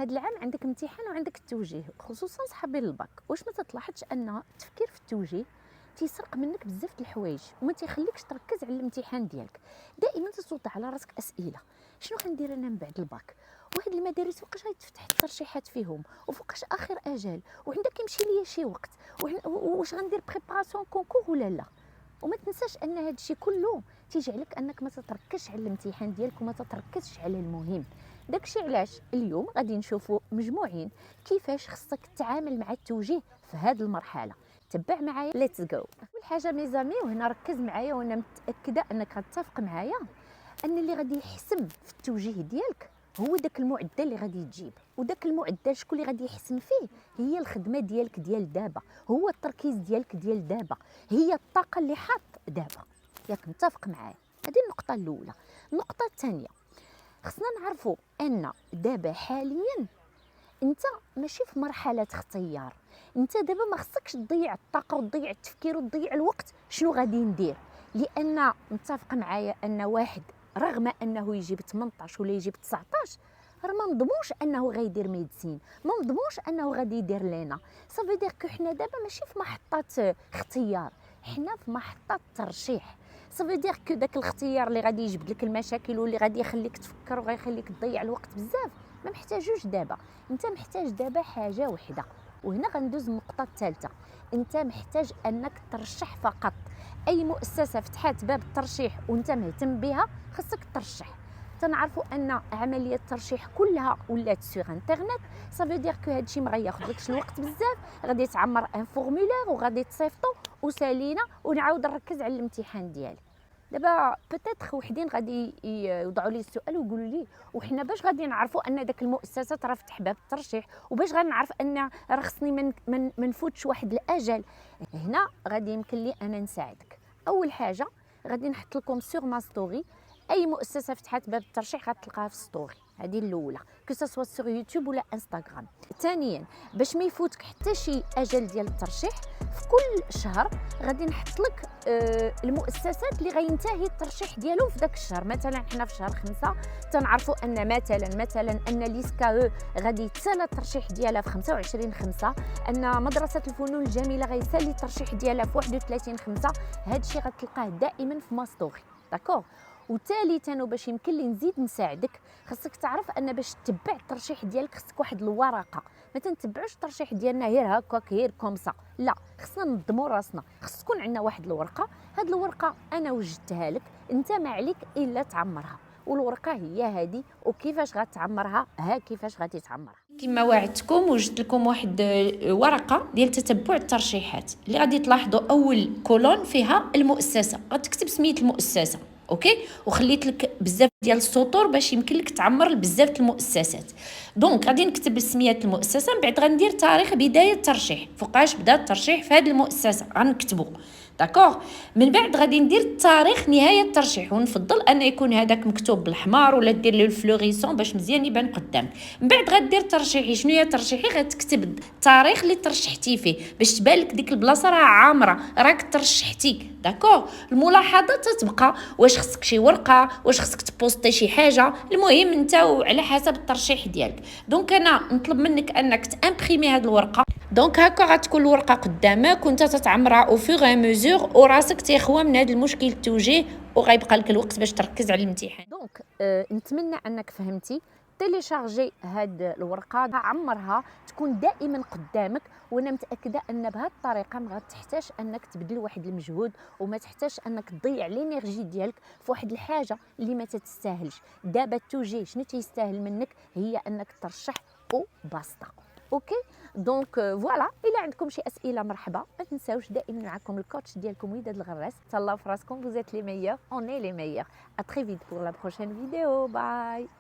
هذا العام عندك امتحان وعندك التوجيه، خصوصا صحابي الباك. واش ما تلاحظش ان التفكير في التوجيه تيسرق منك بزاف د الحوايج وما تيخليكش تركز على الامتحان ديالك؟ دائما تسوط على راسك اسئله: شنو غندير انا من بعد الباك؟ وهاد المدارس وقاش غيتفتح الترشيحات فيهم؟ وفوقاش اخر اجل؟ وعندك كيمشي ليا شي وقت؟ واش غندير بريباراسيون كونكور ولا لا؟ وما تنساش ان هذا الشيء كله تيجعلك انك ما تتركزش على الامتحان ديالك وما تتركزش على المهم. داكشي علاش اليوم غادي نشوفوا مجموعين كيفاش خصك تتعامل مع التوجيه في هذه المرحله. تبع معايا، ليتس جو. اول حاجه ميزامي، وهنا ركز معايا وانا متاكده انك غتتفق معايا، ان اللي غادي يحسم في التوجيه ديالك هو داك المعدل اللي غادي تجيب. وداك المعدل شكون اللي غادي يحسم فيه؟ هي الخدمه ديالك ديال دابا، هو التركيز ديالك ديال دابا، هي الطاقه اللي حاط دابا. ياك متفق معايا؟ هذه النقطه الاولى. النقطه الثانيه، خصنا نعرفوا ان دابا حاليا انت ماشي في مرحله اختيار. انت دابا ما خصكش تضيع الطاقه وتضيع التفكير وتضيع الوقت شنو غادي ندير، لان متفق معايا ان واحد رغم انه يجيب 18 ولا يجيب 19 راه ما نضموش انه غيدير ميديسين، ما نضموش انه غادي يدير لينا. صافي دير كو حنا دابا ماشي في محطه اختيار، حنا في محطه ترشيح. صافي دير كو داك الاختيار اللي غادي يجبد لك المشاكل واللي غادي يخليك تفكر وغيخليك تضيع الوقت بزاف ما محتاجوش دابا. انت محتاج دابا حاجه وحده، وهنا غندوز النقطه الثالثه. انت محتاج انك ترشح فقط. اي مؤسسه فتحات باب الترشيح وانت مهتم بها خصك ترشح. تنعرفوا ان عمليه الترشيح كلها ولات سوغ انترنت. صافي دير كو هادشي ما غياخذلكش الوقت بزاف، غادي تعمر ان فورمولير وغادي تصيفطو وسالينا ونعاود نركز على الامتحان ديالي. دابا بوتيتر وحدين غادي يوضعوا لي السؤال ويقولوا لي: وحنا باش غادي نعرفوا ان داك المؤسسه راه فتح باب الترشيح، وباش غنعرف ان راه خصني ما نفوتش واحد الاجل؟ هنا غادي يمكن لي انا نساعدك. اول حاجه غادي نحط لكم سور ما ستوري اي مؤسسه فتحت باب الترشيح غتلقاها في ستوري. هذه الاولى، كو سوا سور يوتيوب ولا انستغرام. ثانيا، باش ما يفوتك حتى شي اجل ديال الترشيح، في كل شهر غادي نحط لك المؤسسات اللي غينتهي الترشيح ديالهم في داك الشهر. مثلا حنا في شهر 5 تنعرفوا ان مثلا ان ليسكا غادي يتسالى الترشيح ديالها في 25/5، ان مدرسه الفنون الجميله غيسالي الترشيح ديالها في 31/5. هادشي غتلقاه دائما في ماستوري، داكوغ. وثالثا، وباش يمكن لي نزيد نساعدك، خصك تعرف ان باش تتبع الترشيح ديالك خصك واحد الورقه. ما تنتبعوش الترشيح ديالنا غير هكاك غير كومسا، لا، خصنا ننظموا راسنا. خص تكون عندنا واحد الورقه. هاد الورقه انا وجدتها لك، انت ما عليك الا تعمرها. والورقه هي هذه، وكيفاش غتعمرها ها كيفاش غادي تعمرها. كما وعدتكم وجدت لكم واحد ورقه ديال تتبع الترشيحات اللي غادي تلاحظوا اول كولون فيها المؤسسه، غتكتب سميه المؤسسه، اوكي، وخليت لك بزاف ديال السطور باش يمكن لك تعمر بزاف المؤسسات. دونك غادي نكتب سميات المؤسسه، من بعد غندير تاريخ بدايه الترشيح، فوقاش بدا الترشيح في هذه المؤسسه غنكتبو، داكوغ. من بعد غادي ندير تاريخ نهايه الترشيح، ونفضل ان يكون هذاك مكتوب بالحمار ولا دير له الفلوريسون باش مزيان يبان قدامك. من بعد غدير ترشيحي. شنو هي ترشيحي؟ غتكتب التاريخ اللي ترشحتي فيه باش تبان لك ديك البلاصه راه عامره، راك ترشحتي، داكوغ. الملاحظات تتبقى: واش خصك شي ورقه، واش خصك تبوستي شي حاجه، المهم انت وعلى حسب الترشيح ديالك. دونك انا نطلب منك انك تامبريمي هذه الورقه. دونك هكا غتكون الورقه قدامك وانت تتعمرها او فور اي ميزور، وراسك تيخوى من هذا المشكل التوجيه، وغيبقى لك الوقت باش تركز على الامتحان. دونك نتمنى انك فهمتي. تيليشارجي هاد الورقه، عمرها، تكون دائما قدامك. وانا متاكده ان بهذه الطريقه ما غتحتاج انك تبذل واحد المجهود، وما تحتاج انك تضيع لينيرجي ديالك في واحد الحاجه اللي ما تتستاهلش. دابا التوجيه شنو تيستاهل منك؟ هي انك ترشح وباسطه، اوكي. دونك فوالا، الا عندكم شي اسئله مرحبا. ما تنساوش دائما معكم الكوتش ديالكم وداد الغراس. تهلاو في راسكم، vous êtes les meilleurs, on est les meilleurs. À très vite pour la prochaine vidéo. Bye.